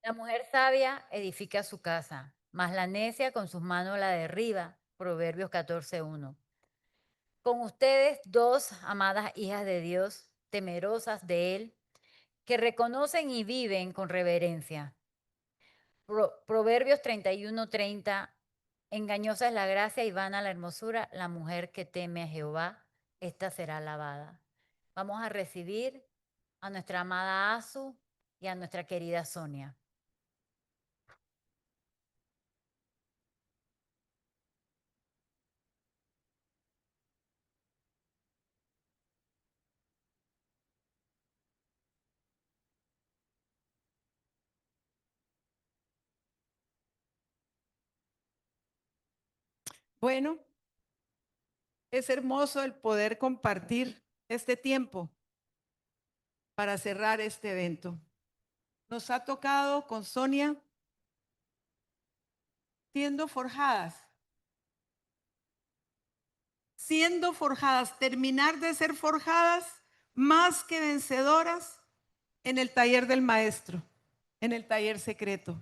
La mujer sabia edifica su casa, mas la necia con sus manos la derriba. Proverbios 14:1. Con ustedes dos amadas hijas de Dios, temerosas de Él, que reconocen y viven con reverencia. Proverbios 31:30. Engañosa es la gracia y vana la hermosura. La mujer que teme a Jehová, esta será alabada. Vamos a recibir a nuestra amada Azu y a nuestra querida Sonia. Bueno, es hermoso el poder compartir este tiempo para cerrar este evento. Nos ha tocado con Sonia siendo forjadas, terminar de ser forjadas más que vencedoras en el taller del maestro, en el taller secreto.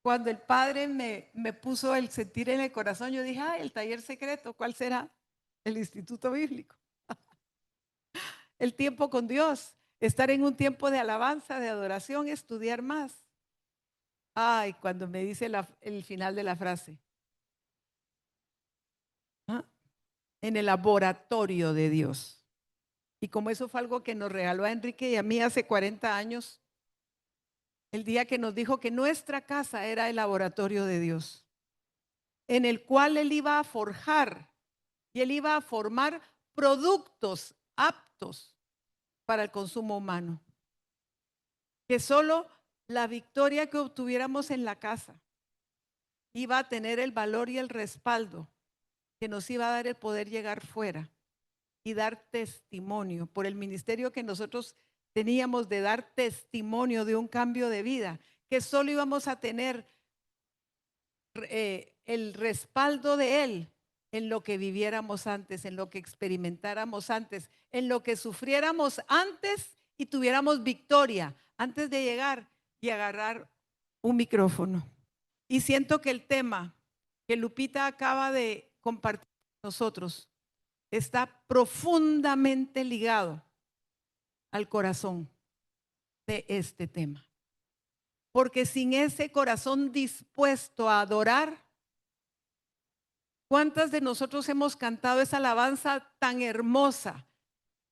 Cuando el Padre me puso el sentir en el corazón, yo dije, el taller secreto, ¿cuál será? El Instituto Bíblico, el tiempo con Dios, estar en un tiempo de alabanza, de adoración, estudiar más. Ay, cuando me dice el final de la frase, ¿ah? En el laboratorio de Dios. Y como eso fue algo que nos regaló a Enrique y a mí hace 40 años, el día que nos dijo que nuestra casa era el laboratorio de Dios, en el cual Él iba a forjar y Él iba a formar productos aptos para el consumo humano. Que solo la victoria que obtuviéramos en la casa iba a tener el valor y el respaldo que nos iba a dar el poder llegar fuera y dar testimonio por el ministerio que nosotros teníamos de dar testimonio de un cambio de vida, que solo íbamos a tener el respaldo de Él en lo que viviéramos antes, en lo que experimentáramos antes, en lo que sufriéramos antes y tuviéramos victoria antes de llegar y agarrar un micrófono. Y siento que el tema que Lupita acaba de compartir con nosotros está profundamente ligado al corazón de este tema. Porque sin ese corazón dispuesto a adorar, ¿cuántas de nosotros hemos cantado esa alabanza tan hermosa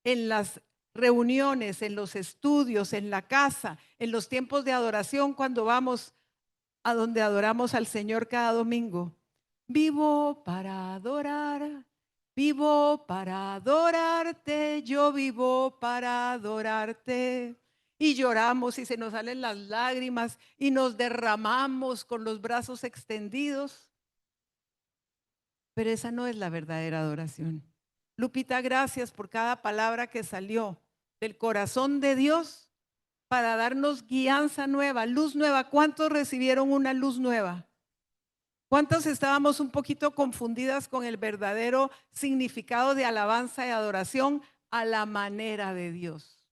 en las reuniones, en los estudios, en la casa, en los tiempos de adoración cuando vamos a donde adoramos al Señor cada domingo? Vivo para adorar, vivo para adorarte, yo vivo para adorarte. Y lloramos y se nos salen las lágrimas y nos derramamos con los brazos extendidos. Pero esa no es la verdadera adoración. Lupita, gracias por cada palabra que salió del corazón de Dios para darnos guianza nueva, luz nueva. ¿Cuántos recibieron una luz nueva? ¿Cuántos estábamos un poquito confundidas con el verdadero significado de alabanza y adoración a la manera de Dios?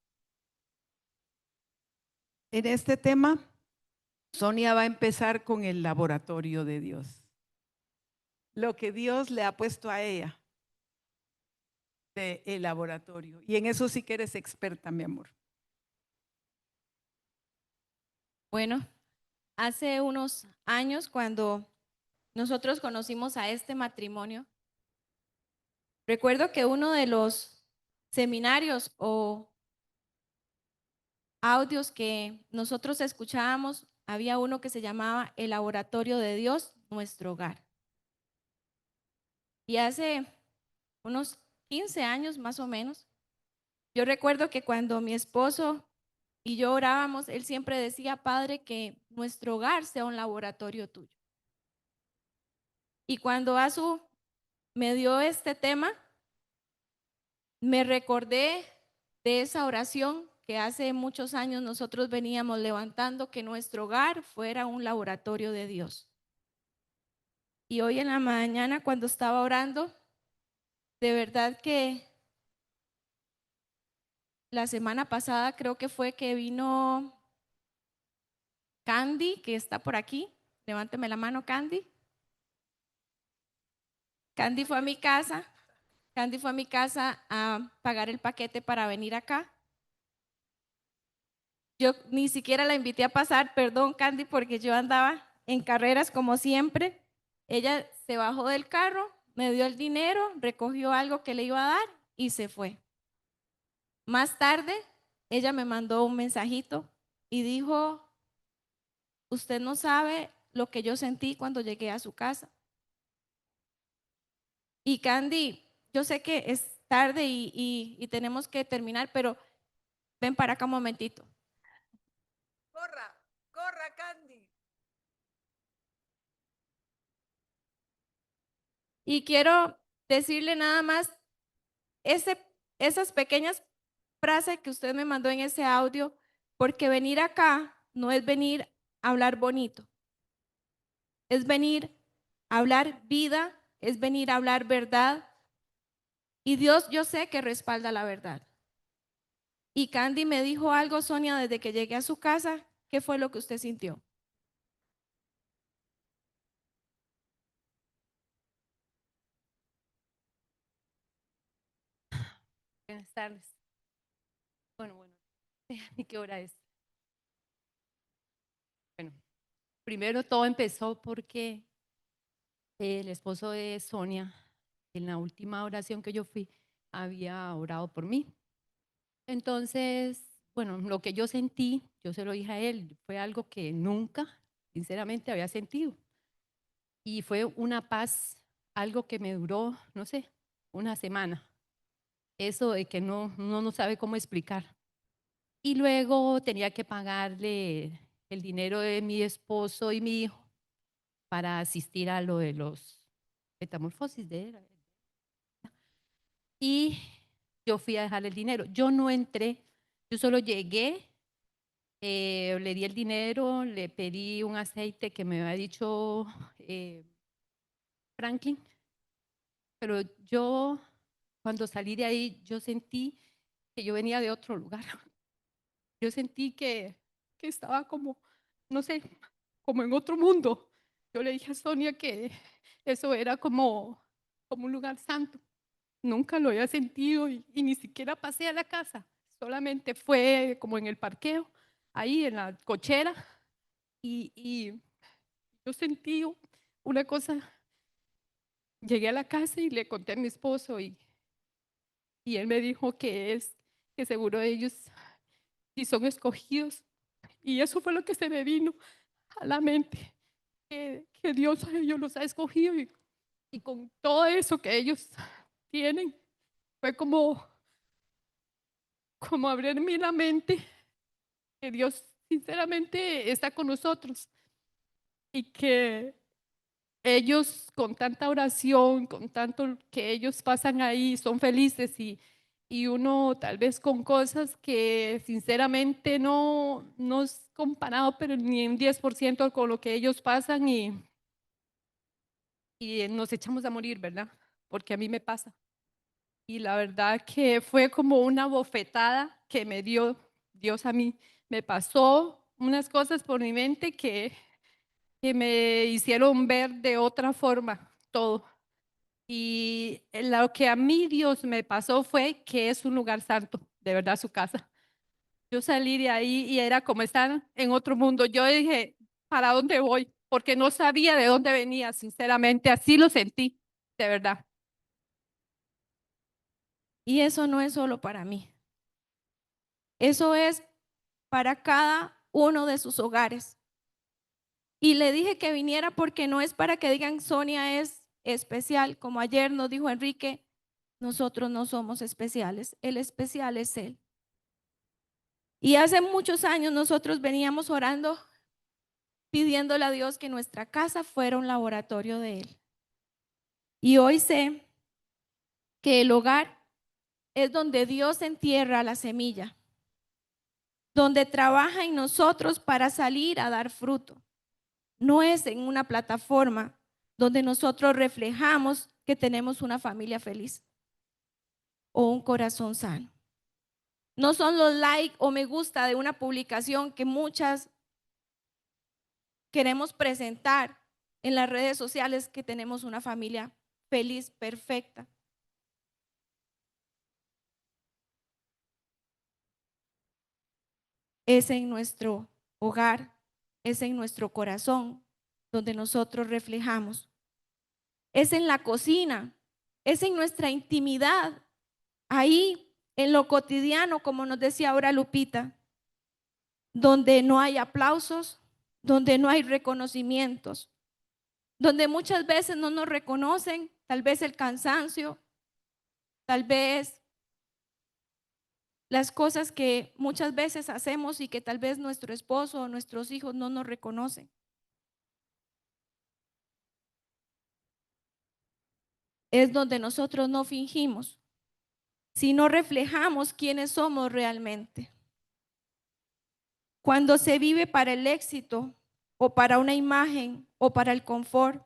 En este tema, Sonia va a empezar con el laboratorio de Dios. Lo que Dios le ha puesto a ella de el laboratorio. Y en eso sí que eres experta, mi amor. Bueno, hace unos años cuando nosotros conocimos a este matrimonio, recuerdo que uno de los seminarios o audios que nosotros escuchábamos, había uno que se llamaba El Laboratorio de Dios, nuestro hogar. Y hace unos 15 años más o menos, yo recuerdo que cuando mi esposo y yo orábamos, él siempre decía, Padre, que nuestro hogar sea un laboratorio tuyo. Y cuando Azu me dio este tema, me recordé de esa oración que hace muchos años nosotros veníamos levantando, que nuestro hogar fuera un laboratorio de Dios. Y hoy en la mañana cuando estaba orando, de verdad que la semana pasada creo que fue que vino Candy, que está por aquí. Levánteme la mano, Candy. Candy fue a mi casa. Candy fue a mi casa a pagar el paquete para venir acá. Yo ni siquiera la invité a pasar, perdón, Candy, porque yo andaba en carreras como siempre. Ella se bajó del carro, me dio el dinero, recogió algo que le iba a dar y se fue. Más tarde, ella me mandó un mensajito y dijo, usted no sabe lo que yo sentí cuando llegué a su casa. Y Candy, yo sé que es tarde y tenemos que terminar, pero ven para acá un momentito. Corra, corra, Candy. Y quiero decirle nada más, esas pequeñas frases que usted me mandó en ese audio, porque venir acá no es venir a hablar bonito, es venir a hablar vida, es venir a hablar verdad. Y Dios, yo sé que respalda la verdad. Y Candy me dijo algo, Sonia, desde que llegué a su casa. ¿Qué fue lo que usted sintió? Buenas tardes. Bueno, ¿y qué hora es? Bueno, primero todo empezó porque el esposo de Sonia, en la última oración que yo fui, había orado por mí. Entonces, bueno, lo que yo sentí, yo se lo dije a él, fue algo que nunca, sinceramente, había sentido. Y fue una paz, algo que me duró, no sé, una semana. Eso de que uno no sabe cómo explicar. Y luego tenía que pagarle el dinero de mi esposo y mi hijo para asistir a lo de los metamorfosis de él. Y yo fui a dejar el dinero. Yo no entré, yo solo llegué, le di el dinero, le pedí un aceite que me había dicho Franklin, pero yo cuando salí de ahí, yo sentí que yo venía de otro lugar. Yo sentí que estaba como, no sé, como en otro mundo. Yo le dije a Sonia que eso era como un lugar santo. Nunca lo había sentido y ni siquiera pasé a la casa. Solamente fue como en el parqueo, ahí en la cochera. Y yo sentí una cosa. Llegué a la casa y le conté a mi esposo y él me dijo que seguro ellos sí son escogidos. Y eso fue lo que se me vino a la mente, que Dios a ellos los ha escogido y con todo eso que ellos tienen, fue como abrirme la mente, que Dios sinceramente está con nosotros y que ellos con tanta oración, con tanto que ellos pasan ahí, son felices y uno tal vez con cosas que sinceramente no es comparado, pero ni un 10% con lo que ellos pasan y nos echamos a morir, ¿verdad? Porque a mí me pasa. Y la verdad que fue como una bofetada que me dio Dios a mí. Me pasó unas cosas por mi mente que me hicieron ver de otra forma todo. Y lo que a mí Dios me pasó fue que es un lugar santo, de verdad su casa. Yo salí de ahí y era como estar en otro mundo. Yo dije, ¿para dónde voy? Porque no sabía de dónde venía, sinceramente, así lo sentí, de verdad. Y eso no es solo para mí. Eso es para cada uno de sus hogares. Y le dije que viniera porque no es para que digan Sonia es especial. Como ayer nos dijo Enrique, nosotros no somos especiales. El especial es Él. Y hace muchos años nosotros veníamos orando, pidiéndole a Dios que nuestra casa fuera un laboratorio de Él. Y hoy sé que el hogar es donde Dios entierra la semilla, donde trabaja en nosotros para salir a dar fruto. No es en una plataforma donde nosotros reflejamos que tenemos una familia feliz o un corazón sano. No son los likes o me gusta de una publicación que muchas queremos presentar en las redes sociales que tenemos una familia feliz, perfecta. Es en nuestro hogar, es en nuestro corazón donde nosotros reflejamos. Es en la cocina, es en nuestra intimidad, ahí en lo cotidiano, como nos decía ahora Lupita, donde no hay aplausos, donde no hay reconocimientos, donde muchas veces no nos reconocen, tal vez el cansancio, tal vez las cosas que muchas veces hacemos y que tal vez nuestro esposo o nuestros hijos no nos reconocen. Es donde nosotros no fingimos, sino reflejamos quiénes somos realmente. Cuando se vive para el éxito o para una imagen o para el confort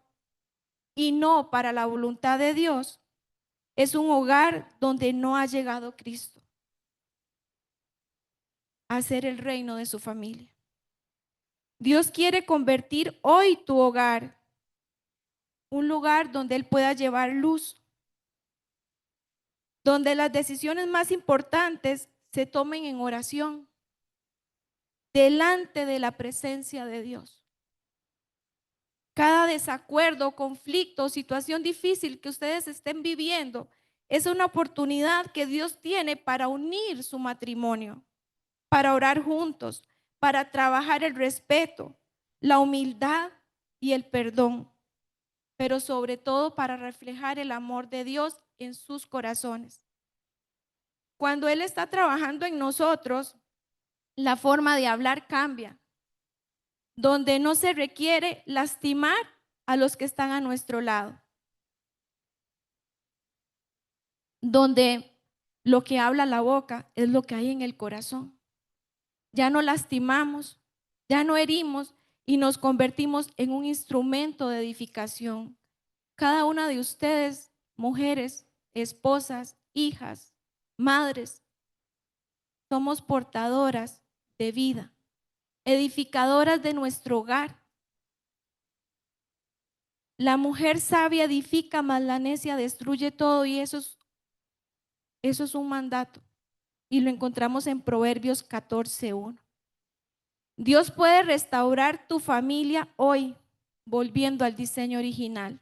y no para la voluntad de Dios, es un hogar donde no ha llegado Cristo a ser el reino de su familia. Dios quiere convertir hoy tu hogar un lugar donde Él pueda llevar luz, donde las decisiones más importantes se tomen en oración, delante de la presencia de Dios. Cada desacuerdo, conflicto, situación difícil que ustedes estén viviendo es una oportunidad que Dios tiene para unir su matrimonio, para orar juntos, para trabajar el respeto, la humildad y el perdón, pero sobre todo para reflejar el amor de Dios en sus corazones. Cuando Él está trabajando en nosotros, la forma de hablar cambia, donde no se requiere lastimar a los que están a nuestro lado, donde lo que habla la boca es lo que hay en el corazón. Ya no lastimamos, ya no herimos y nos convertimos en un instrumento de edificación. Cada una de ustedes, mujeres, esposas, hijas, madres, somos portadoras de vida, edificadoras de nuestro hogar. La mujer sabia edifica, mas la necia destruye todo, y eso es un mandato. Y lo encontramos en Proverbios 14:1. Dios puede restaurar tu familia hoy, volviendo al diseño original.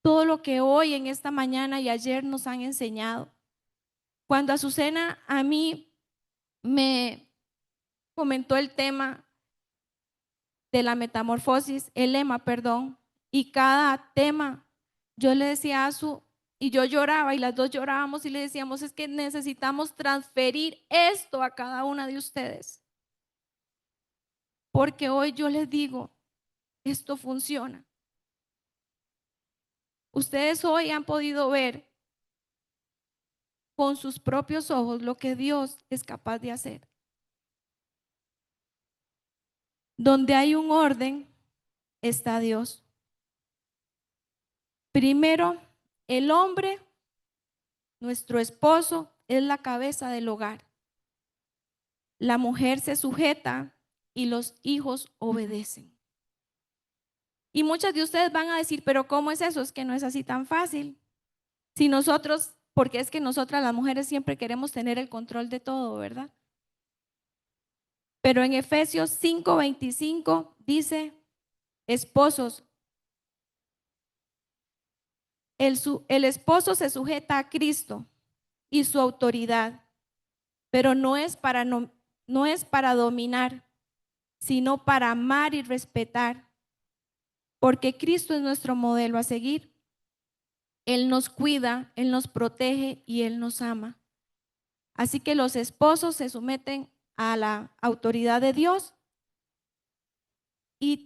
Todo lo que hoy, en esta mañana y ayer nos han enseñado. Cuando Azucena a mí me comentó el tema de la metamorfosis, el lema, perdón, y cada tema, yo le decía a Azu, y yo lloraba y las dos llorábamos y le decíamos, es que necesitamos transferir esto a cada una de ustedes. Porque hoy yo les digo, esto funciona. Ustedes hoy han podido ver con sus propios ojos lo que Dios es capaz de hacer. Donde hay un orden, está Dios. Primero, el hombre, nuestro esposo, es la cabeza del hogar. La mujer se sujeta y los hijos obedecen. Y muchas de ustedes van a decir, pero ¿cómo es eso? Es que no es así tan fácil. Si nosotros, porque es que nosotras las mujeres siempre queremos tener el control de todo, ¿verdad? Pero en Efesios 5:25 dice, esposos, el esposo se sujeta a Cristo y su autoridad, pero no es para dominar, sino para amar y respetar, porque Cristo es nuestro modelo a seguir. Él nos cuida, Él nos protege y Él nos ama. Así que los esposos se someten a la autoridad de Dios y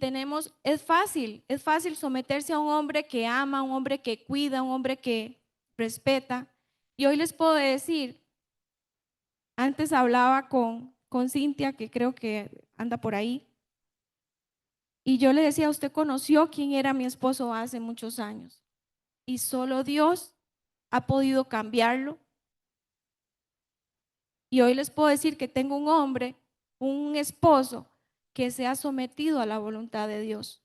es fácil someterse a un hombre que ama, un hombre que cuida, un hombre que respeta. Y hoy les puedo decir, antes hablaba con Cintia, que creo que anda por ahí, y yo le decía, usted conoció quién era mi esposo hace muchos años, y solo Dios ha podido cambiarlo. Y hoy les puedo decir que tengo un hombre, un esposo, que se ha sometido a la voluntad de Dios.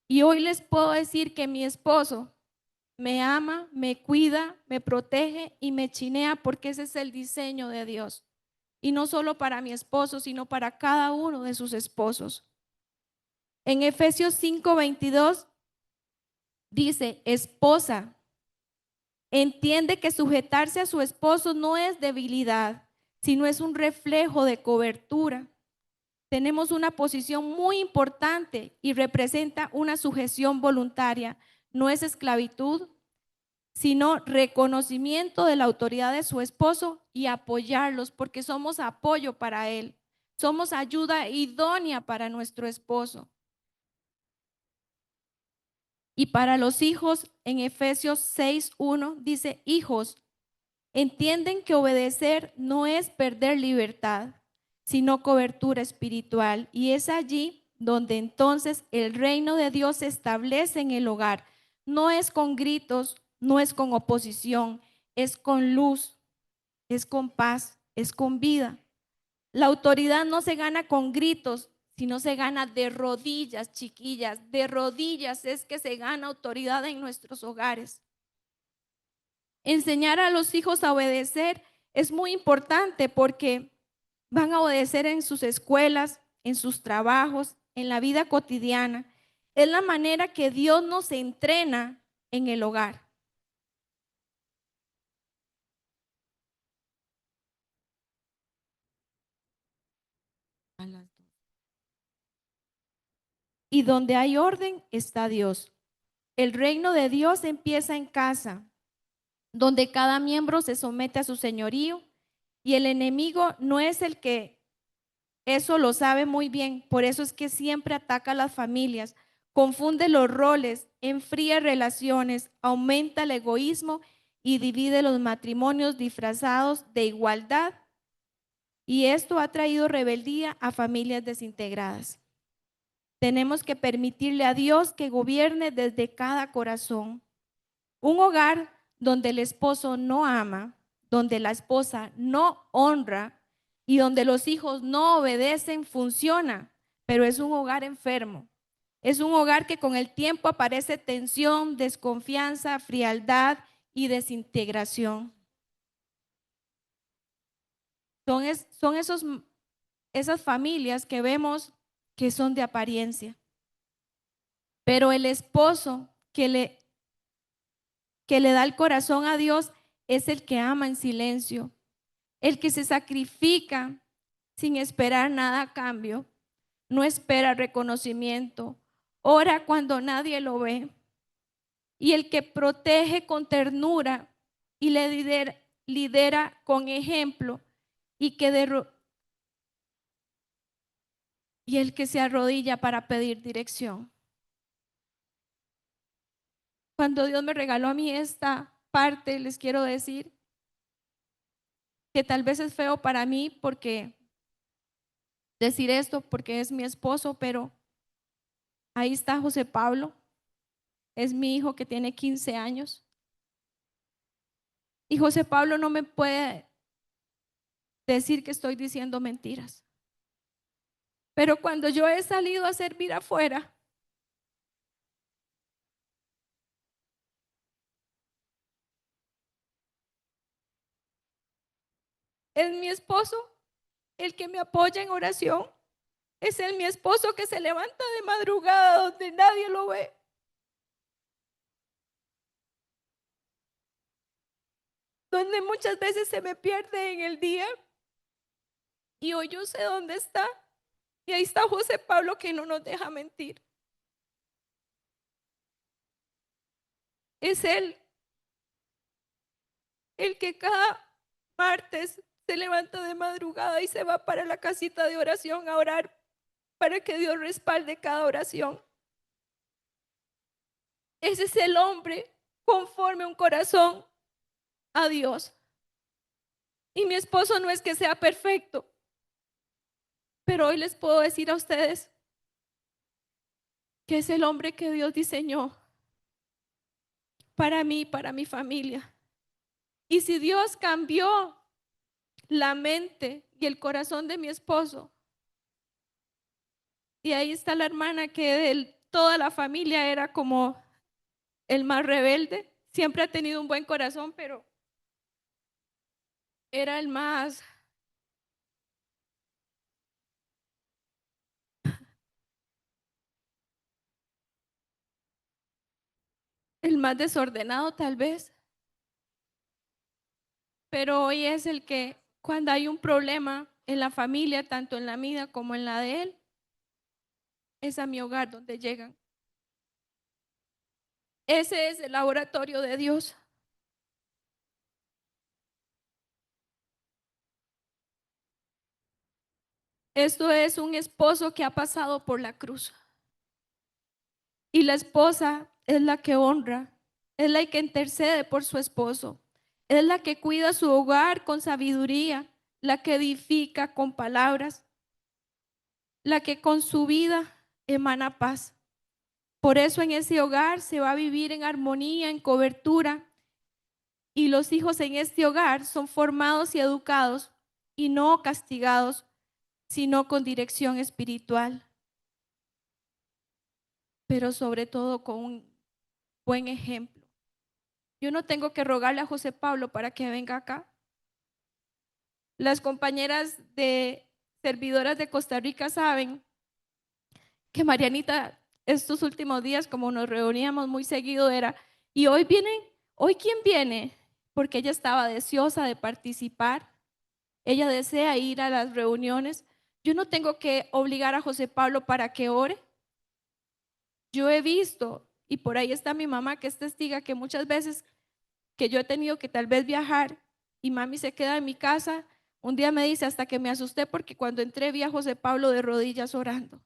Y hoy les puedo decir que mi esposo me ama, me cuida, me protege y me chinea porque ese es el diseño de Dios. Y no solo para mi esposo, sino para cada uno de sus esposos. En Efesios 5:22 dice, esposa, entiende que sujetarse a su esposo no es debilidad, sino es un reflejo de cobertura. Tenemos una posición muy importante y representa una sujeción voluntaria. No es esclavitud, sino reconocimiento de la autoridad de su esposo y apoyarlos, porque somos apoyo para él. Somos ayuda idónea para nuestro esposo. Y para los hijos, en Efesios 6:1 dice, hijos, entienden que obedecer no es perder libertad, sino cobertura espiritual. Y es allí donde entonces el reino de Dios se establece en el hogar. No es con gritos, no es con oposición, es con luz, es con paz, es con vida. La autoridad no se gana con gritos, sino se gana de rodillas, chiquillas. De rodillas es que se gana autoridad en nuestros hogares. Enseñar a los hijos a obedecer es muy importante porque van a obedecer en sus escuelas, en sus trabajos, en la vida cotidiana. Es la manera que Dios nos entrena en el hogar. Y donde hay orden está Dios. El reino de Dios empieza en casa, donde cada miembro se somete a su señorío y el enemigo no es el que eso lo sabe muy bien, por eso es que siempre ataca a las familias, confunde los roles, enfría relaciones, aumenta el egoísmo y divide los matrimonios disfrazados de igualdad. Y esto ha traído rebeldía a familias desintegradas. Tenemos que permitirle a Dios que gobierne desde cada corazón. Un hogar donde el esposo no ama, donde la esposa no honra y donde los hijos no obedecen funciona, pero es un hogar enfermo. Es un hogar que con el tiempo aparece tensión, desconfianza, frialdad y desintegración. Son esas familias que vemos que son de apariencia. Pero el esposo que le da el corazón a Dios es el que ama en silencio, el que se sacrifica sin esperar nada a cambio, no espera reconocimiento, ora cuando nadie lo ve, y el que protege con ternura y le lidera con ejemplo y y el que se arrodilla para pedir dirección. Cuando Dios me regaló a mí esta parte, les quiero decir que tal vez es feo para mí porque decir esto porque es mi esposo, pero ahí está José Pablo, es mi hijo que tiene 15 años. Y José Pablo no me puede decir que estoy diciendo mentiras. Pero cuando yo he salido a servir afuera, es mi esposo el que me apoya en oración. Es mi esposo que se levanta de madrugada donde nadie lo ve. Donde muchas veces se me pierde en el día. Y hoy yo sé dónde está. Y ahí está José Pablo que no nos deja mentir. Es él el que cada martes se levanta de madrugada y se va para la casita de oración a orar para que Dios respalde cada oración. Ese es el hombre conforme a un corazón a Dios. Y mi esposo no es que sea perfecto, pero hoy les puedo decir a ustedes que es el hombre que Dios diseñó para mí, para mi familia. Y si Dios cambió la mente y el corazón de mi esposo, Y ahí está la hermana que de toda la familia era como el más rebelde. Siempre ha tenido un buen corazón, pero era el más desordenado tal vez. Pero hoy es el que cuando hay un problema en la familia, tanto en la mía como en la de él, es a mi hogar donde llegan. Ese es el laboratorio de Dios. Esto es un esposo que ha pasado por la cruz. Y la esposa es la que honra, es la que intercede por su esposo, es la que cuida su hogar con sabiduría, la que edifica con palabras, la que con su vida emana paz. Por eso en ese hogar se va a vivir en armonía, en cobertura, y los hijos en este hogar son formados y educados y no castigados, sino con dirección espiritual, pero sobre todo con un buen ejemplo. Yo no tengo que rogarle a José Pablo para que venga acá. Las compañeras de servidoras de Costa Rica saben que Marianita estos últimos días, como nos reuníamos muy seguido, era, y hoy vienen, hoy quién viene, porque ella estaba deseosa de participar, ella desea ir a las reuniones. Yo no tengo que obligar a José Pablo para que ore. Yo he visto, y por ahí está mi mamá que es testiga, que muchas veces que yo he tenido que tal vez viajar y mami se queda en mi casa, un día me dice hasta que me asusté porque cuando entré vi a José Pablo de rodillas orando.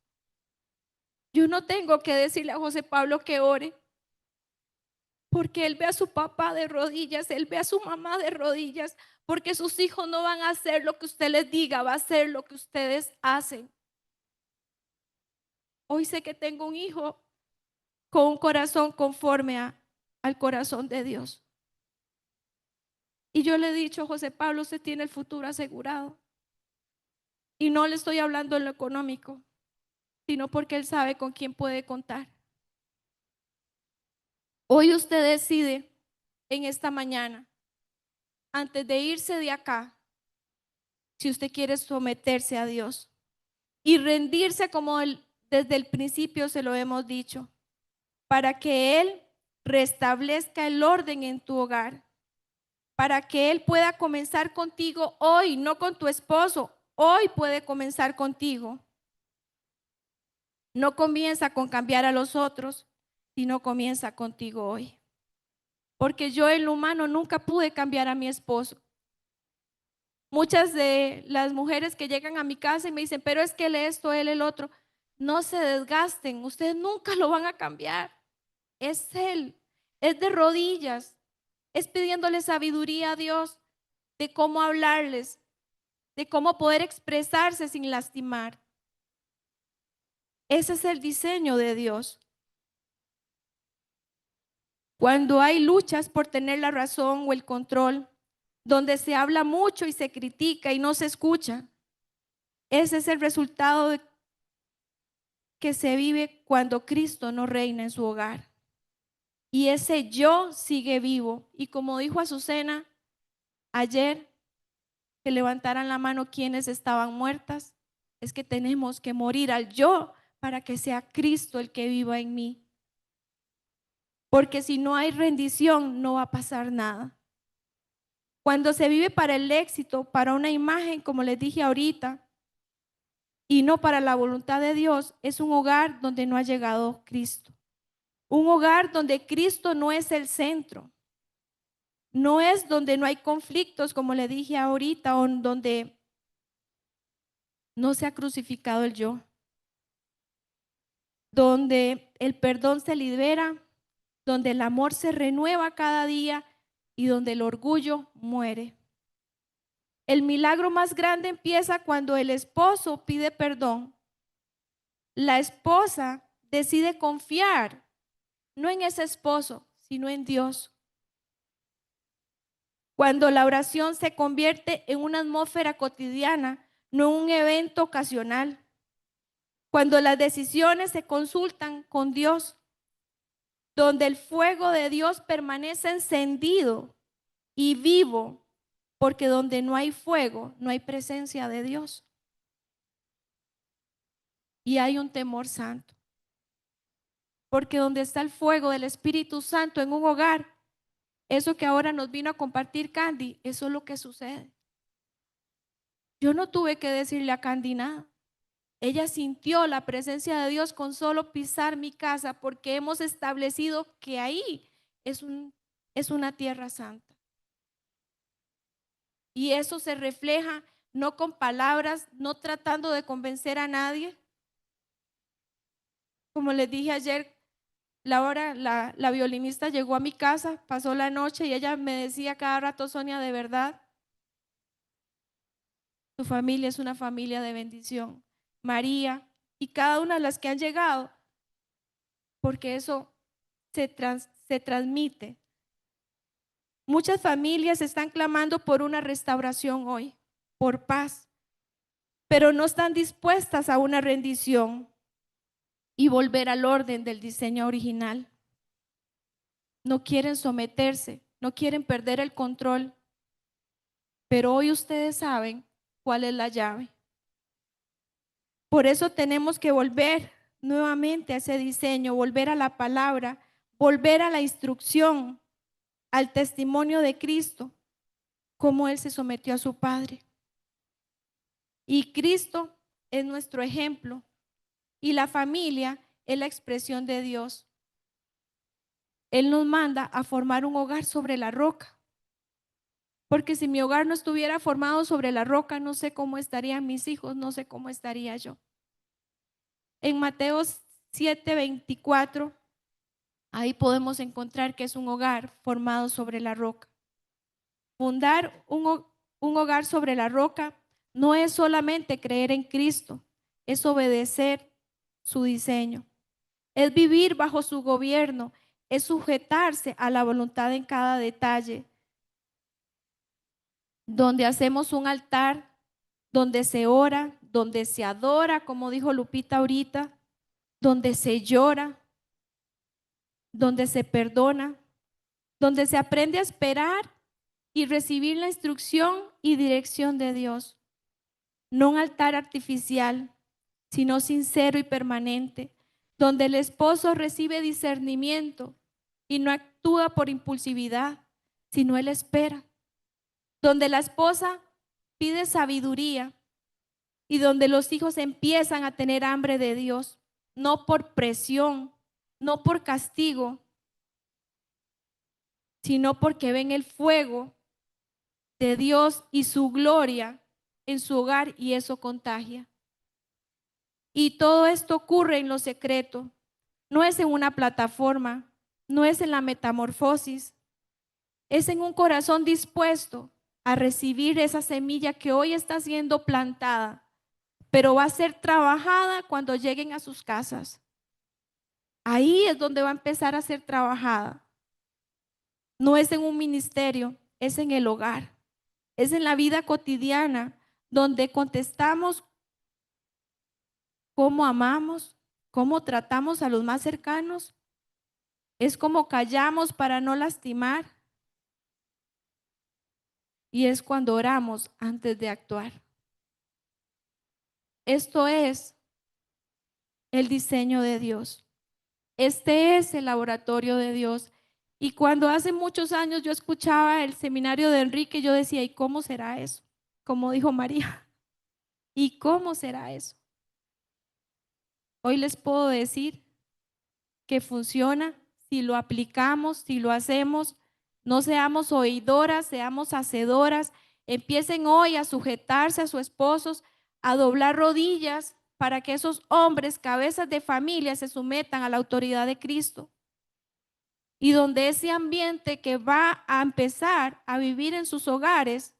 Yo no tengo que decirle a José Pablo que ore, porque él ve a su papá de rodillas, él ve a su mamá de rodillas, porque sus hijos no van a hacer lo que usted les diga, va a hacer lo que ustedes hacen. Hoy sé que tengo un hijo con un corazón conforme al corazón de Dios. Y yo le he dicho, José Pablo, usted tiene el futuro asegurado. Y no le estoy hablando en lo económico, sino porque él sabe con quién puede contar. Hoy usted decide en esta mañana, antes de irse de acá, si usted quiere someterse a Dios y rendirse como desde el principio se lo hemos dicho, para que Él restablezca el orden en tu hogar, para que Él pueda comenzar contigo hoy, no con tu esposo, hoy puede comenzar contigo. No comienza con cambiar a los otros, sino comienza contigo hoy. Porque yo en lo humano nunca pude cambiar a mi esposo. Muchas de las mujeres que llegan a mi casa y me dicen, pero es que él esto, él el otro, no se desgasten, ustedes nunca lo van a cambiar. Es él, es de rodillas, es pidiéndole sabiduría a Dios de cómo hablarles, de cómo poder expresarse sin lastimar. Ese es el diseño de Dios. Cuando hay luchas por tener la razón o el control, donde se habla mucho y se critica y no se escucha, ese es el resultado que se vive cuando Cristo no reina en su hogar. Y ese yo sigue vivo. Y como dijo Azucena ayer, que levantaran la mano quienes estaban muertas, es que tenemos que morir al yo para que sea Cristo el que viva en mí. Porque si no hay rendición, no va a pasar nada. Cuando se vive para el éxito, para una imagen, como les dije ahorita, y no para la voluntad de Dios, es un hogar donde no ha llegado Cristo. Un hogar donde Cristo no es el centro. No es donde no hay conflictos, como le dije ahorita, o donde no se ha crucificado el yo. Donde el perdón se libera, donde el amor se renueva cada día y donde el orgullo muere. El milagro más grande empieza cuando el esposo pide perdón. La esposa decide confiar, no en ese esposo, sino en Dios. Cuando la oración se convierte en una atmósfera cotidiana, no en un evento ocasional. cuando las decisiones se consultan con Dios, donde el fuego de Dios permanece encendido y vivo, porque donde no hay fuego, no hay presencia de Dios. Y hay un temor santo. Porque donde está el fuego del Espíritu Santo en un hogar, eso que ahora nos vino a compartir Candy, eso es lo que sucede. Yo no tuve que decirle a Candy nada. Ella sintió la presencia de Dios con solo pisar mi casa, porque hemos establecido que ahí es una tierra santa. Y eso se refleja no con palabras, no tratando de convencer a nadie. Como les dije ayer, la violinista llegó a mi casa, pasó la noche y ella me decía cada rato: Sonia, de verdad, tu familia es una familia de bendición. María y cada una de las que han llegado, porque eso se transmite. Muchas familias están clamando por una restauración hoy, por paz, pero no están dispuestas a una rendición y volver al orden del diseño original. No quieren someterse, no quieren perder el control, pero hoy ustedes saben cuál es la llave. Por eso tenemos que volver nuevamente a ese diseño, volver a la palabra, volver a la instrucción, al testimonio de Cristo, cómo Él se sometió a su Padre. Y Cristo es nuestro ejemplo y la familia es la expresión de Dios. Él nos manda a formar un hogar sobre la roca. Porque si mi hogar no estuviera formado sobre la roca, no sé cómo estarían mis hijos, no sé cómo estaría yo. En Mateo 7:24, ahí podemos encontrar que es un hogar formado sobre la roca. Fundar un hogar sobre la roca no es solamente creer en Cristo, es obedecer su diseño. Es vivir bajo su gobierno, es sujetarse a la voluntad en cada detalle. Donde hacemos un altar, donde se ora, donde se adora, como dijo Lupita ahorita, donde se llora, donde se perdona, donde se aprende a esperar y recibir la instrucción y dirección de Dios. No un altar artificial, sino sincero y permanente, donde el esposo recibe discernimiento y no actúa por impulsividad, sino él espera, donde la esposa pide sabiduría y donde los hijos empiezan a tener hambre de Dios, no por presión, no por castigo, sino porque ven el fuego de Dios y su gloria en su hogar y eso contagia. Y todo esto ocurre en lo secreto, no es en una plataforma, no es en la metamorfosis, es en un corazón dispuesto a recibir esa semilla que hoy está siendo plantada, pero va a ser trabajada cuando lleguen a sus casas. Ahí es donde va a empezar a ser trabajada. No es en un ministerio, es en el hogar, es en la vida cotidiana, donde contestamos cómo amamos, cómo tratamos a los más cercanos, es como callamos para no lastimar y es cuando oramos antes de actuar. Esto es el diseño de Dios. Este es el laboratorio de Dios. Y cuando hace muchos años yo escuchaba el seminario de Enrique, yo decía, ¿y cómo será eso? Como dijo María, ¿y cómo será eso? Hoy les puedo decir que funciona si lo aplicamos, si lo hacemos. No seamos oidoras, seamos hacedoras. Empiecen hoy a sujetarse a sus esposos, a doblar rodillas para que esos hombres, cabezas de familia, se sometan a la autoridad de Cristo. Y donde ese ambiente que va a empezar a vivir en sus hogares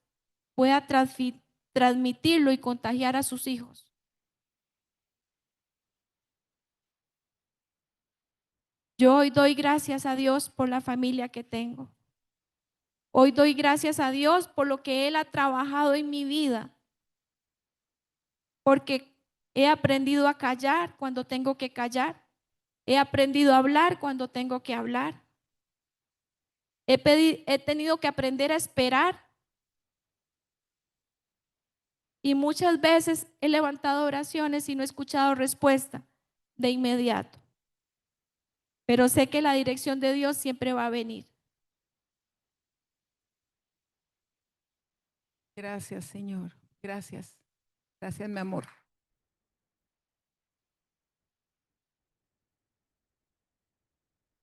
pueda transmitirlo y contagiar a sus hijos. Yo hoy doy gracias a Dios por la familia que tengo. Hoy doy gracias a Dios por lo que Él ha trabajado en mi vida. Porque He aprendido a callar cuando tengo que callar. He aprendido a hablar cuando tengo que hablar. He tenido que aprender a esperar. Y muchas veces he levantado oraciones y no he escuchado respuesta de inmediato. Pero sé que la dirección de Dios siempre va a venir. Gracias, Señor. Gracias. Gracias, mi amor.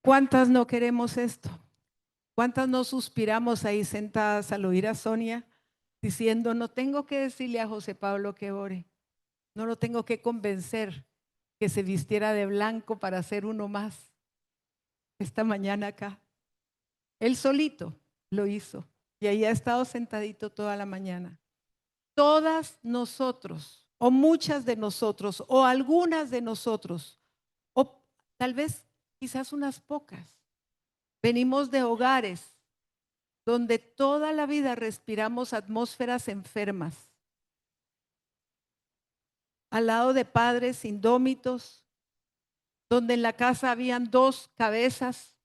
¿Cuántas no queremos esto? ¿Cuántas no suspiramos ahí sentadas al oír a Sonia diciendo, no tengo que decirle a José Pablo que ore, no lo tengo que convencer que se vistiera de blanco para ser uno más esta mañana acá? Él solito lo hizo y ahí ha estado sentadito toda la mañana. Todas nosotros, o muchas de nosotros, o algunas de nosotros, o tal vez quizás unas pocas, venimos de hogares donde toda la vida respiramos atmósferas enfermas, al lado de padres indómitos, donde en la casa habían dos cabezas,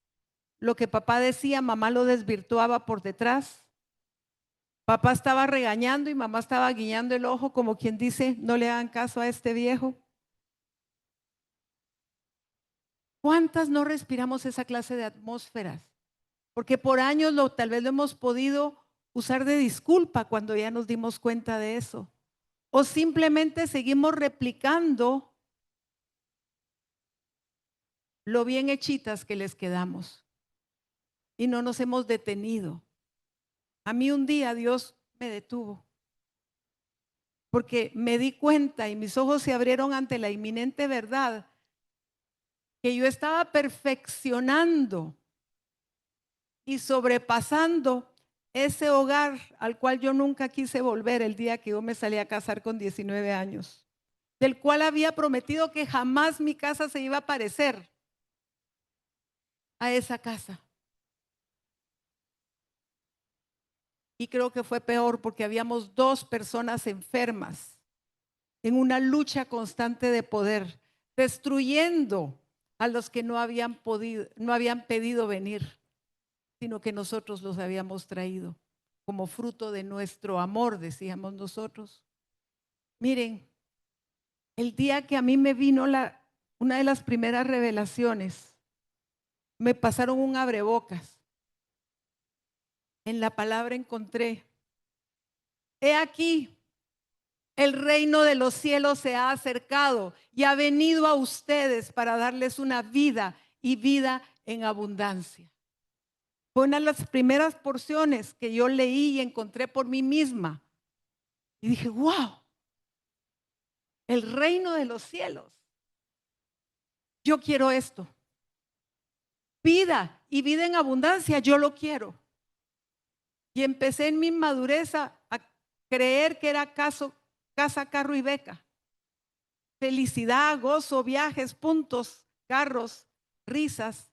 lo que papá decía, mamá lo desvirtuaba por detrás. Papá estaba regañando y mamá estaba guiñando el ojo como quien dice, no le hagan caso a este viejo. ¿Cuántas no respiramos esa clase de atmósferas? Porque por años tal vez lo hemos podido usar de disculpa cuando ya nos dimos cuenta de eso. O simplemente seguimos replicando lo bien hechitas que les quedamos y no nos hemos detenido. A mí un día Dios me detuvo porque me di cuenta y mis ojos se abrieron ante la inminente verdad que yo estaba perfeccionando y sobrepasando ese hogar al cual yo nunca quise volver el día que yo me salí a casar con 19 años, del cual había prometido que jamás mi casa se iba a parecer a esa casa. Y creo que fue peor porque habíamos dos personas enfermas en una lucha constante de poder, destruyendo a los que no habían pedido venir, sino que nosotros los habíamos traído como fruto de nuestro amor, decíamos nosotros. Miren, el día que a mí me vino una de las primeras revelaciones, me pasaron un abrebocas. En la palabra encontré, he aquí, el reino de los cielos se ha acercado y ha venido a ustedes para darles una vida y vida en abundancia. Fue una de las primeras porciones que yo leí y encontré por mí misma. Y dije, wow, el reino de los cielos. Yo quiero esto. Vida y vida en abundancia, yo lo quiero. Y empecé en mi madurez a creer que era casa, carro y beca. Felicidad, gozo, viajes, puntos, carros, risas,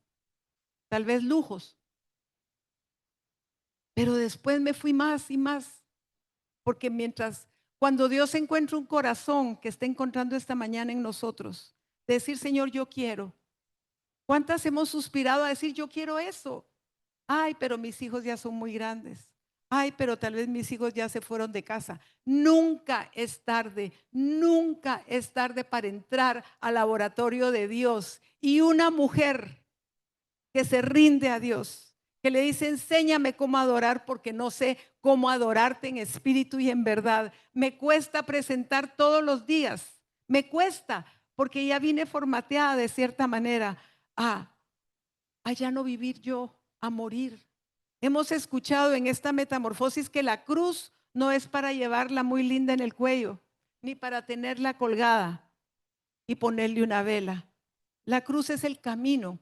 tal vez lujos. Pero después me fui más y más, porque cuando Dios encuentra un corazón que está encontrando esta mañana en nosotros, decir, Señor, yo quiero. ¿Cuántas hemos suspirado a decir, yo quiero eso? Ay, pero mis hijos ya son muy grandes. Ay, pero tal vez mis hijos ya se fueron de casa. Nunca es tarde para entrar al laboratorio de Dios. Y una mujer que se rinde a Dios, que le dice, enséñame cómo adorar porque no sé cómo adorarte en espíritu y en verdad. Me cuesta presentar todos los días. Me cuesta porque ya vine formateada de cierta manera a ya no vivir yo, a morir. Hemos escuchado en esta metamorfosis que la cruz no es para llevarla muy linda en el cuello, ni para tenerla colgada y ponerle una vela. La cruz es el camino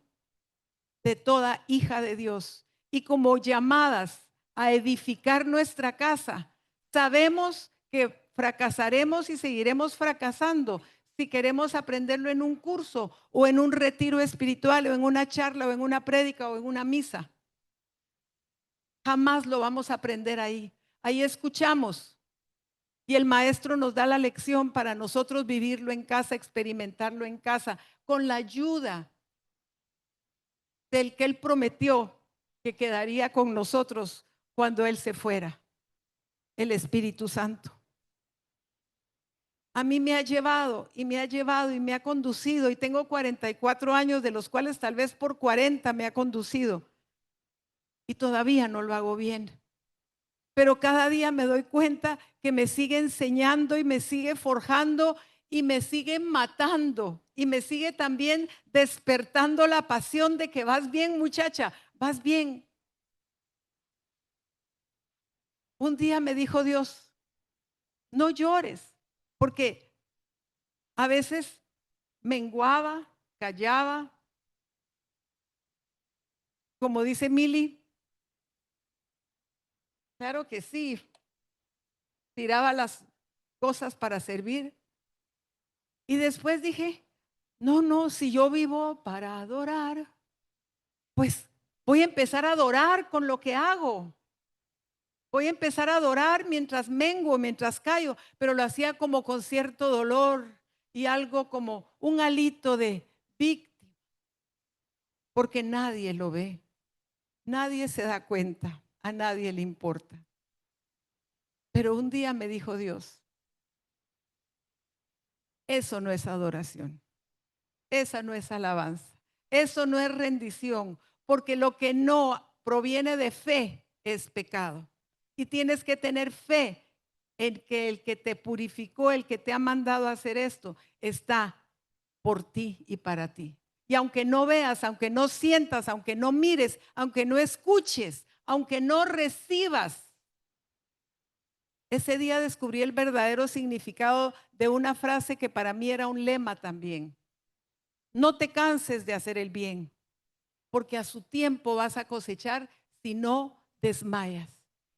de toda hija de Dios. Y como llamadas a edificar nuestra casa, sabemos que fracasaremos y seguiremos fracasando si queremos aprenderlo en un curso o en un retiro espiritual o en una charla o en una prédica o en una misa. Jamás lo vamos a aprender ahí. Ahí escuchamos Y el maestro nos da la lección para nosotros vivirlo en casa, experimentarlo en casa, con la ayuda del que Él prometió que quedaría con nosotros cuando Él se fuera, el Espíritu Santo. A mí me ha llevado y me ha llevado y me ha conducido, y tengo 44 años, de los cuales tal vez por 40 me ha conducido, y todavía no lo hago bien. Pero cada día me doy cuenta que me sigue enseñando y me sigue forjando y me sigue matando y me sigue también despertando la pasión de que vas bien, muchacha, vas bien. Un día me dijo Dios, no llores, porque a veces menguaba, callaba, como dice Mili, claro que sí, tiraba las cosas para servir. Y después dije, no, si yo vivo para adorar, pues voy a empezar a adorar con lo que hago. Voy a empezar a adorar mientras mengo, mientras callo, pero lo hacía como con cierto dolor y algo como un hálito de víctima, porque nadie lo ve, nadie se da cuenta, a nadie le importa. Pero un día me dijo Dios, eso no es adoración, esa no es alabanza, eso no es rendición, porque lo que no proviene de fe es pecado. Y tienes que tener fe en que el que te purificó, el que te ha mandado a hacer esto, está por ti y para ti. Y aunque no veas, aunque no sientas, aunque no mires, aunque no escuches, aunque no recibas, ese día descubrí el verdadero significado de una frase que para mí era un lema también. No te canses de hacer el bien, porque a su tiempo vas a cosechar si no desmayas.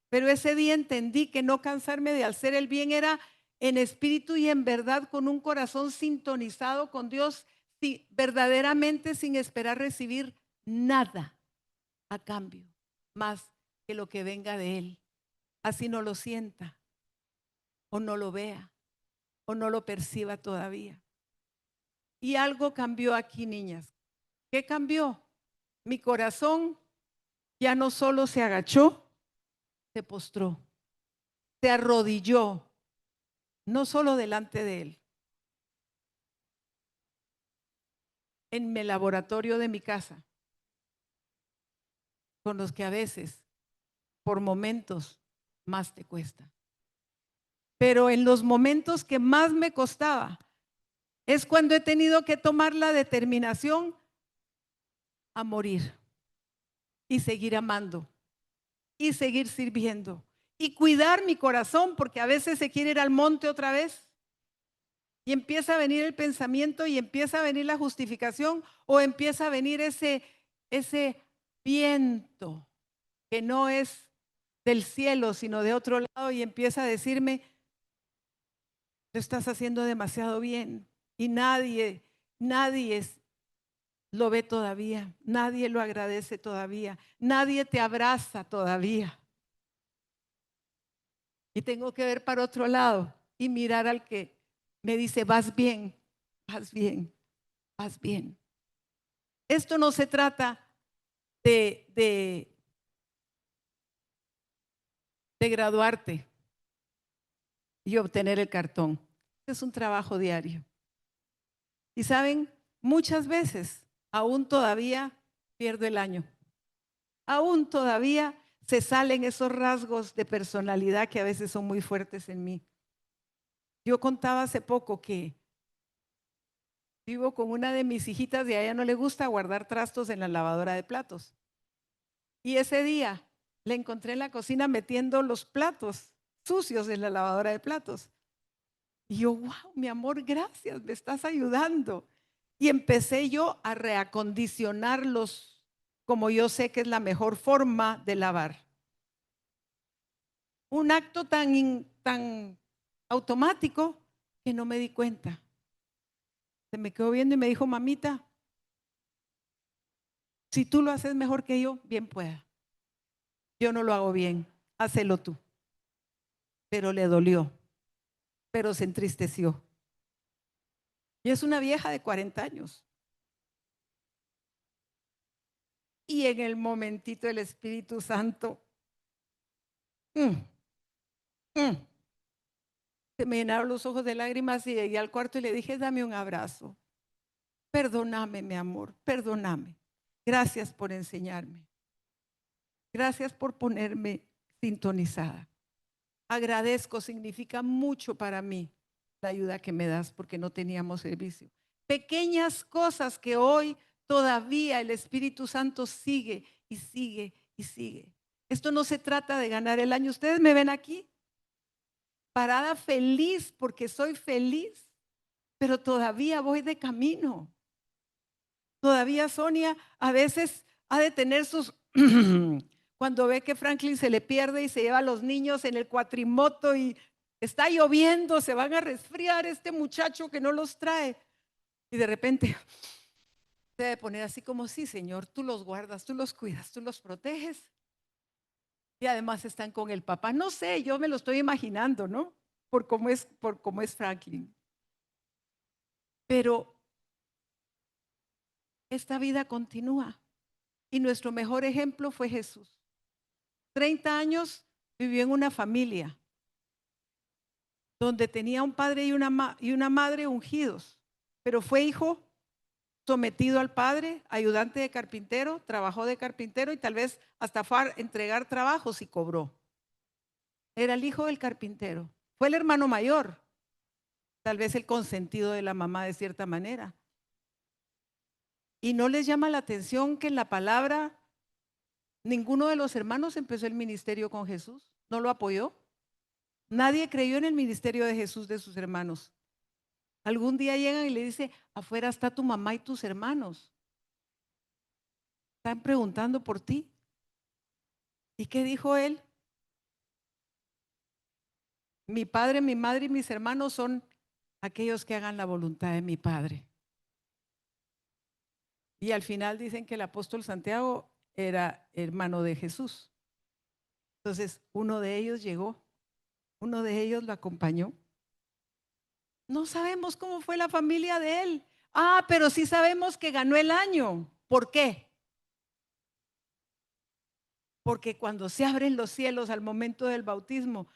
Pero ese día entendí que no cansarme de hacer el bien era en espíritu y en verdad, con un corazón sintonizado con Dios, verdaderamente sin esperar recibir nada a cambio, más que lo que venga de Él. Así no lo sienta, o no lo vea, o no lo perciba todavía. Y algo cambió aquí, niñas. ¿Qué cambió? Mi corazón ya no solo se agachó, se postró, se arrodilló, no solo delante de Él, en el laboratorio de mi casa, con los que a veces, por momentos, más te cuesta. Pero en los momentos que más me costaba, es cuando he tenido que tomar la determinación a morir y seguir amando y seguir sirviendo y cuidar mi corazón, porque a veces se quiere ir al monte otra vez y empieza a venir el pensamiento y empieza a venir la justificación o empieza a venir ese viento que no es del cielo sino de otro lado y empieza a decirme, lo estás haciendo demasiado bien y nadie lo ve todavía, nadie lo agradece todavía, nadie te abraza todavía. Y tengo que ver para otro lado y mirar al que me dice, vas bien, vas bien, vas bien. Esto no se trata de graduarte y obtener el cartón. Es un trabajo diario. Y saben, muchas veces, aún todavía pierdo el año. Aún todavía se salen esos rasgos de personalidad que a veces son muy fuertes en mí. Yo contaba hace poco que vivo con una de mis hijitas y a ella no le gusta guardar trastos en la lavadora de platos. Y ese día le encontré en la cocina metiendo los platos sucios en la lavadora de platos. Y yo, wow, mi amor, gracias, me estás ayudando. Y empecé yo a reacondicionarlos como yo sé que es la mejor forma de lavar. Un acto tan automático que no me di cuenta. Se me quedó viendo y me dijo, mamita, si tú lo haces mejor que yo, bien pueda. Yo no lo hago bien, hácelo tú. Pero le dolió. pero se entristeció. Y es una vieja de 40 años. Y en el momentito el Espíritu Santo mm, mm, se me llenaron los ojos de lágrimas y llegué al cuarto y le dije, dame un abrazo. Perdóname, mi amor, perdóname. Gracias por enseñarme. Gracias por ponerme sintonizada. Agradezco, significa mucho para mí la ayuda que me das porque no teníamos servicio. Pequeñas cosas que hoy todavía el Espíritu Santo sigue y sigue y sigue. Esto no se trata de ganar el año. Ustedes me ven aquí parada feliz porque soy feliz, pero todavía voy de camino. Todavía Sonia a veces ha de tener sus... Cuando ve que Franklin se le pierde y se lleva a los niños en el cuatrimoto y está lloviendo, se van a resfriar este muchacho que no los trae. Y de repente se debe poner así como, sí, Señor, tú los guardas, tú los cuidas, tú los proteges. Y además están con el papá. No sé, yo me lo estoy imaginando, ¿no? Por cómo es Franklin. Pero esta vida continúa. Y nuestro mejor ejemplo fue Jesús. 30 años vivió en una familia donde tenía un padre y una madre ungidos, pero fue hijo sometido al padre, ayudante de carpintero, trabajó de carpintero y tal vez hasta fue a entregar trabajos y cobró. Era el hijo del carpintero. Fue el hermano mayor, tal vez el consentido de la mamá de cierta manera. Y no les llama la atención que en la palabra ninguno de los hermanos empezó el ministerio con Jesús, no lo apoyó. Nadie creyó en el ministerio de Jesús de sus hermanos. Algún día llegan y le dice, afuera está tu mamá y tus hermanos. Están preguntando por ti. ¿Y qué dijo él? Mi padre, mi madre y mis hermanos son aquellos que hagan la voluntad de mi Padre. Y al final dicen que el apóstol Santiago era hermano de Jesús. Entonces, uno de ellos llegó, uno de ellos lo acompañó. No sabemos cómo fue la familia de él. Ah, pero sí sabemos que ganó el año. ¿Por qué? Porque cuando se abren los cielos al momento del bautismo,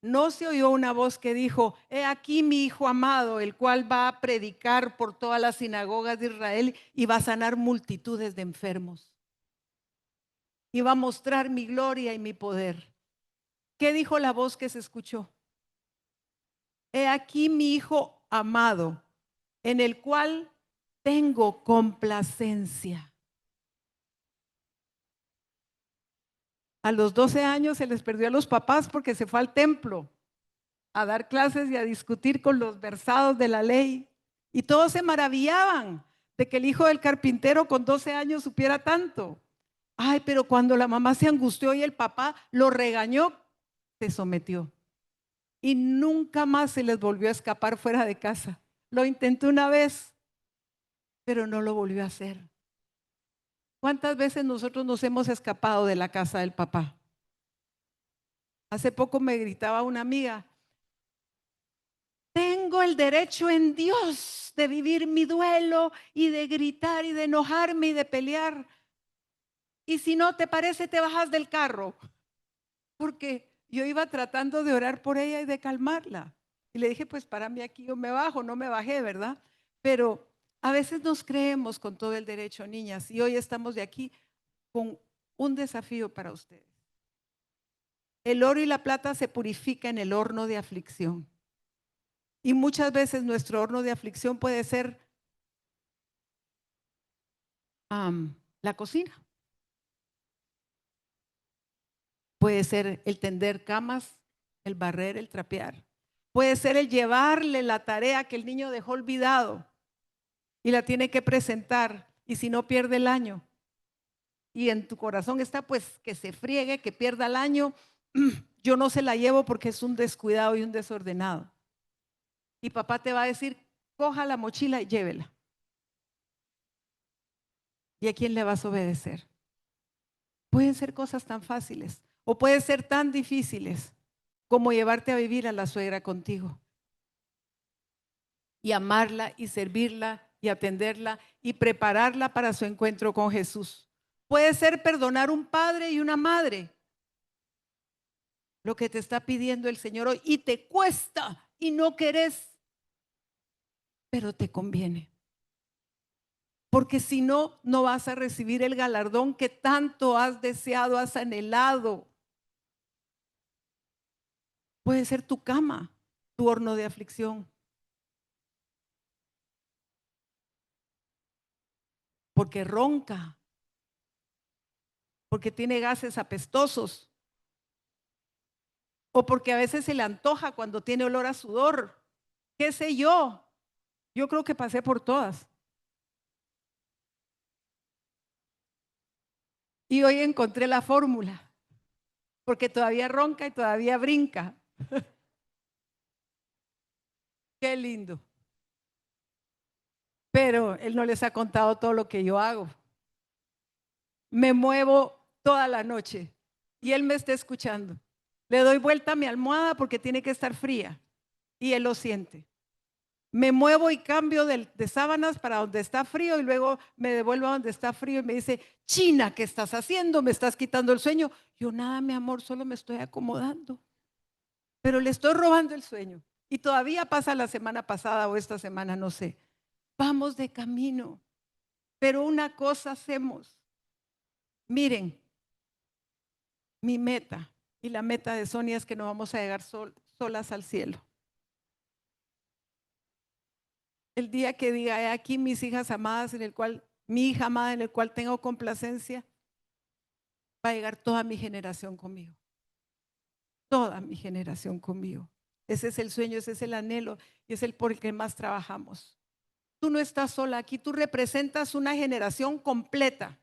no se oyó una voz que dijo, he aquí mi hijo amado, el cual va a predicar por todas las sinagogas de Israel y va a sanar multitudes de enfermos. Y va a mostrar mi gloria y mi poder. ¿Qué dijo la voz que se escuchó? He aquí mi hijo amado, en el cual tengo complacencia. A los 12 años se les perdió a los papás porque se fue al templo a dar clases y a discutir con los versados de la ley. Y todos se maravillaban de que el hijo del carpintero con 12 años supiera tanto. Ay, pero cuando la mamá se angustió y el papá lo regañó, se sometió. Y nunca más se les volvió a escapar fuera de casa. Lo intentó una vez, pero no lo volvió a hacer. ¿Cuántas veces nosotros nos hemos escapado de la casa del papá? Hace poco me gritaba una amiga, tengo el derecho en Dios de vivir mi duelo y de gritar y de enojarme y de pelear. Y si no te parece, te bajas del carro. Porque yo iba tratando de orar por ella y de calmarla. Y le dije, pues párame aquí, yo me bajo, no me bajé, ¿verdad? Pero a veces nos creemos con todo el derecho, niñas, y hoy estamos de aquí con un desafío para ustedes. El oro y la plata se purifica en el horno de aflicción. Y muchas veces nuestro horno de aflicción puede ser la cocina. Puede ser el tender camas, el barrer, el trapear. Puede ser el llevarle la tarea que el niño dejó olvidado y la tiene que presentar, y si no pierde el año. Y en tu corazón está pues que se friegue, que pierda el año. Yo no se la llevo porque es un descuidado y un desordenado. Y papá te va a decir, coja la mochila y llévela. ¿Y a quién le vas a obedecer? Pueden ser cosas tan fáciles o pueden ser tan difíciles. como llevarte a vivir a la suegra contigo y amarla y servirla y atenderla y prepararla para su encuentro con Jesús. Puede ser perdonar un padre y una madre, lo que te está pidiendo el Señor hoy, y te cuesta y no querés, pero te conviene. Porque si no, no vas a recibir el galardón que tanto has deseado, has anhelado. Puede ser tu cama, tu horno de aflicción. Porque ronca, porque tiene gases apestosos, o porque a veces se le antoja cuando tiene olor a sudor. ¿Qué sé yo? Yo creo que pasé por todas. Y hoy encontré la fórmula, porque todavía ronca y todavía brinca. Qué lindo. Pero él no les ha contado todo lo que yo hago. Me muevo toda la noche y él me está escuchando. Le doy vuelta a mi almohada porque tiene que estar fría y él lo siente. Me muevo y cambio de sábanas para donde está frío y luego me devuelvo a donde está frío y me dice, China, ¿qué estás haciendo? ¿Me estás quitando el sueño? Yo nada, mi amor, solo me estoy acomodando. Pero le estoy robando el sueño. Y todavía pasa la semana pasada o esta semana, no sé. Vamos de camino. Pero una cosa hacemos. Miren, mi meta y la meta de Sonia es que no vamos a llegar solas al cielo. El día que diga, he aquí mis hijas amadas, mi hija amada en el cual tengo complacencia, va a llegar toda mi generación conmigo. Toda mi generación conmigo. Ese es el sueño, ese es el anhelo y es el por el que más trabajamos. Tú no estás sola aquí, tú representas una generación completa.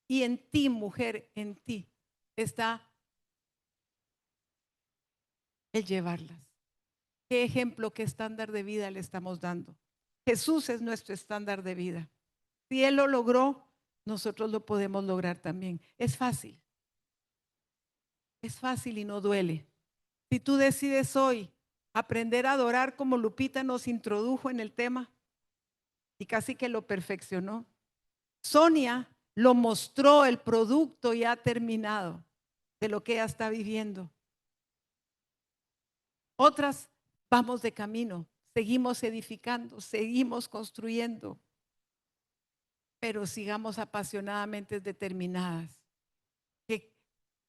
Y en ti, mujer, en ti está el llevarlas. ¿Qué ejemplo, qué estándar de vida le estamos dando? Jesús es nuestro estándar de vida. Si Él lo logró, nosotros lo podemos lograr también. Es fácil y no duele. Si tú decides hoy aprender a adorar como Lupita nos introdujo en el tema y casi que lo perfeccionó, Sonia lo mostró, el producto ya terminado de lo que ella está viviendo. Otras vamos de camino, seguimos edificando, seguimos construyendo, pero sigamos apasionadamente determinadas. Que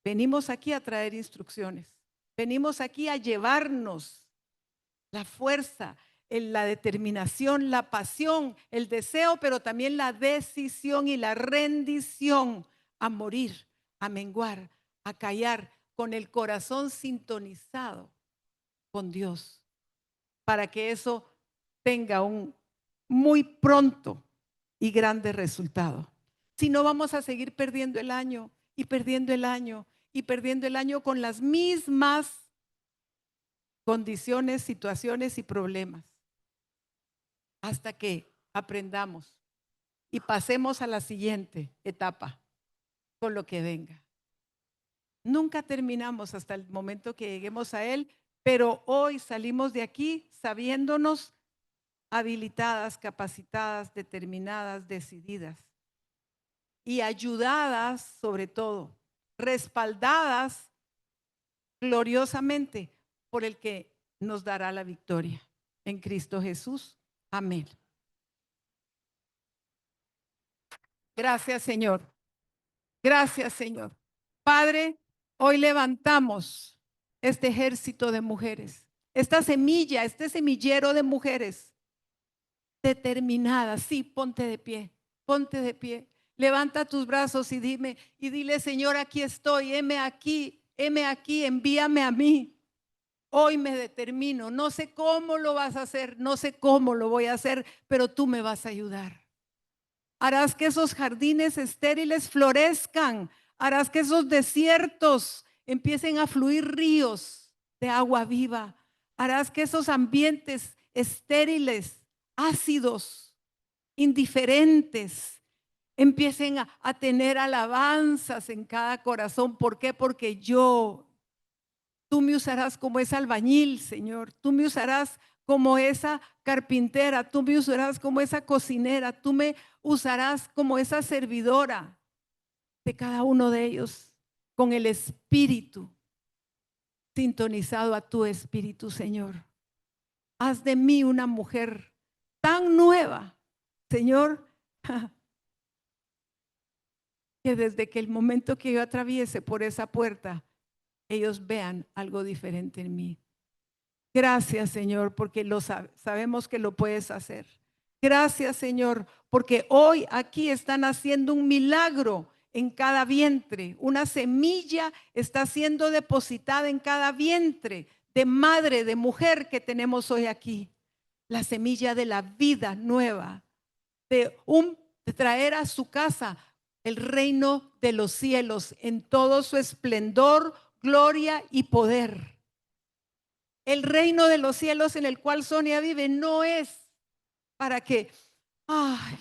venimos aquí a traer instrucciones, venimos aquí a llevarnos la fuerza, la determinación, la pasión, el deseo, pero también la decisión y la rendición a morir, a menguar, a callar, con el corazón sintonizado con Dios, para que eso tenga un muy pronto y grande resultado. Si no, vamos a seguir perdiendo el año y perdiendo el año y perdiendo el año con las mismas condiciones, situaciones y problemas, hasta que aprendamos y pasemos a la siguiente etapa con lo que venga. Nunca terminamos hasta el momento que lleguemos a Él, pero hoy salimos de aquí sabiéndonos habilitadas, capacitadas, determinadas, decididas y ayudadas, sobre todo, respaldadas gloriosamente por el que nos dará la victoria en Cristo Jesús. Amén. Gracias, Señor. Gracias, Señor. Padre, hoy levantamos este ejército de mujeres, esta semilla, este semillero de mujeres determinadas. Sí, ponte de pie, ponte de pie. Levanta tus brazos y dile, Señor, aquí estoy, heme aquí, envíame a mí. Hoy me determino, no sé cómo lo vas a hacer, no sé cómo lo voy a hacer, pero tú me vas a ayudar. Harás que esos jardines estériles florezcan, harás que esos desiertos empiecen a fluir ríos de agua viva, harás que esos ambientes estériles, ácidos, indiferentes, empiecen a tener alabanzas en cada corazón. ¿Por qué? Porque yo Tú me usarás como esa albañil, Señor. Tú me usarás como esa carpintera. Tú me usarás como esa cocinera. Tú me usarás como esa servidora de cada uno de ellos, con el espíritu sintonizado a tu espíritu, Señor. Haz de mí una mujer tan nueva, Señor, que desde que el momento que yo atraviese por esa puerta, ellos vean algo diferente en mí. Gracias, Señor, porque sabemos que lo puedes hacer. Gracias, Señor, porque hoy aquí están haciendo un milagro en cada vientre. Una semilla está siendo depositada en cada vientre de madre, de mujer que tenemos hoy aquí. La semilla de la vida nueva, de traer a su casa el reino de los cielos en todo su esplendor, gloria y poder. El reino de los cielos en el cual Sonia vive no es para que, ay,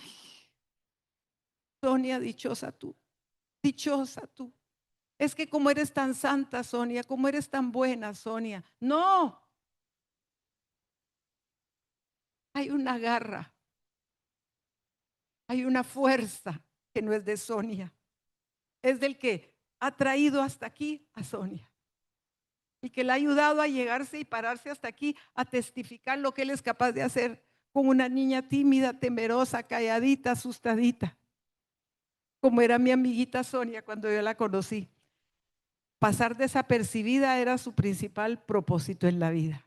Sonia, dichosa tú, dichosa tú. Es que como eres tan santa, Sonia, como eres tan buena, Sonia. No, hay una garra, hay una fuerza que no es de Sonia, es del que ha traído hasta aquí a Sonia y que le ha ayudado a llegarse y pararse hasta aquí a testificar lo que él es capaz de hacer con una niña tímida, temerosa, calladita, asustadita, como era mi amiguita Sonia cuando yo la conocí. Pasar desapercibida era su principal propósito en la vida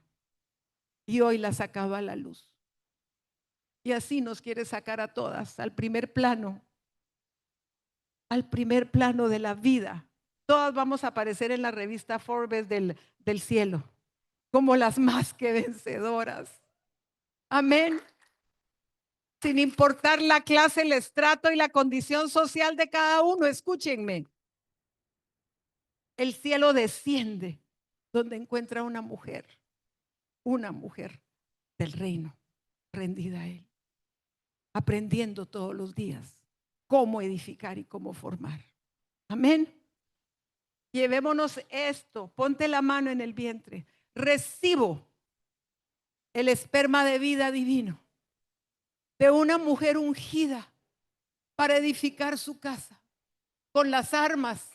y hoy la sacaba a la luz. Y así nos quiere sacar a todas al primer plano de la vida. Todas vamos a aparecer en la revista Forbes del cielo como las más que vencedoras. Amén. Sin importar la clase, el estrato y la condición social de cada uno, escúchenme. El cielo desciende donde encuentra una mujer del reino, rendida a él, aprendiendo todos los días cómo edificar y cómo formar. Amén. Llevémonos esto, ponte la mano en el vientre. Recibo el esperma de vida divino de una mujer ungida para edificar su casa con las armas,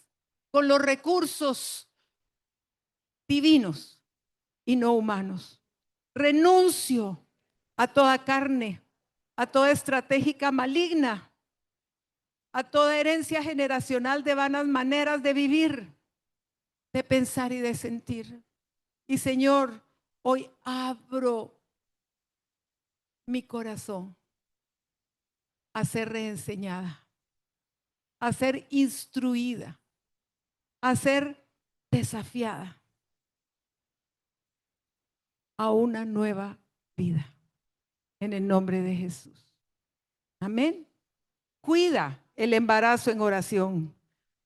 con los recursos divinos y no humanos. Renuncio a toda carne, a toda estratégica maligna, a toda herencia generacional de vanas maneras de vivir, de pensar y de sentir. Y Señor, hoy abro mi corazón a ser reenseñada, a ser instruida, a ser desafiada a una nueva vida. En el nombre de Jesús. Amén. Cuida el embarazo en oración.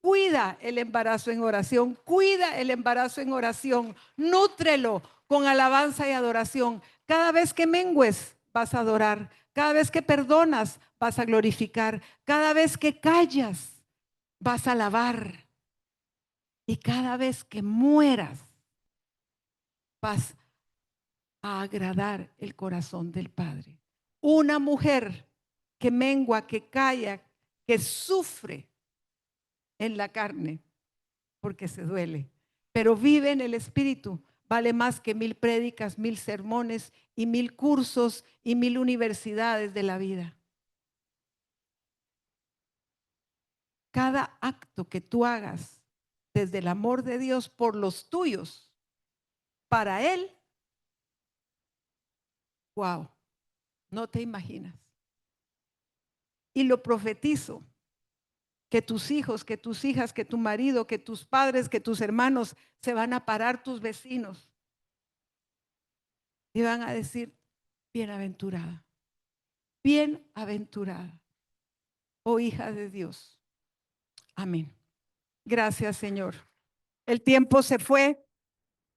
Cuida el embarazo en oración. Cuida el embarazo en oración. Nútrelo con alabanza y adoración. Cada vez que mengues, vas a adorar. Cada vez que perdonas, vas a glorificar. Cada vez que callas, vas a alabar. Y cada vez que mueras, vas a agradar el corazón del Padre. Una mujer que mengua, que calla, que sufre en la carne porque se duele, pero vive en el Espíritu, vale más que 1000 prédicas, 1000 sermones y 1000 cursos y 1000 universidades de la vida. Cada acto que tú hagas desde el amor de Dios por los tuyos, para Él, wow, no te imaginas. Y lo profetizo, que tus hijos, que tus hijas, que tu marido, que tus padres, que tus hermanos se van a parar, tus vecinos, y van a decir, bienaventurada, bienaventurada, oh hija de Dios. Amén. Gracias, Señor. El tiempo se fue.